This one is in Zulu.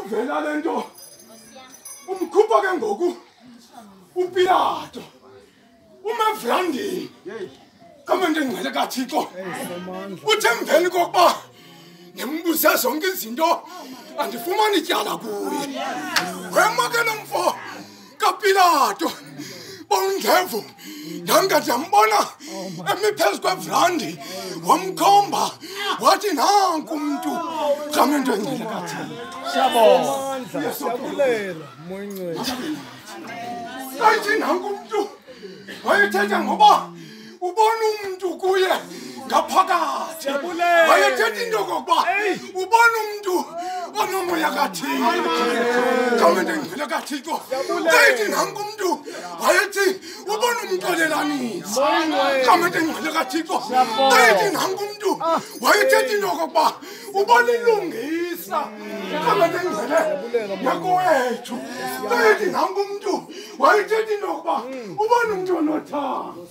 uvela lento umkhupha ke ngoku uPilato uMavlandi kamanje ngcwele kaThixo uthi emveni kokuba ngimbuze zonke izinto andifumani ityala kuye wemakela mfo kaPilato bongevu ndambona emi phezu kwevlandi wamkhomba wathi nanku umntu kamanje ngcwele kaThixo siyabulela moyingcwele kayithi nanku umntu wayethetha ngoba ubona umuntu kuye ngaphakathi wayethetha into kokuba ubona umuntu onomoya kaThixo kamanje ngcwele kaThixo kayithi nanku umntu wayethi ubona umuntu olelanisa kamanje ngcwele kaThixo kayithi nanku umntu wayethetha into kokuba ubona ilungisa kamanje ngcwele yakowethu kayithi nanku umntu wayethetha into kokuba ubona umuntu onothando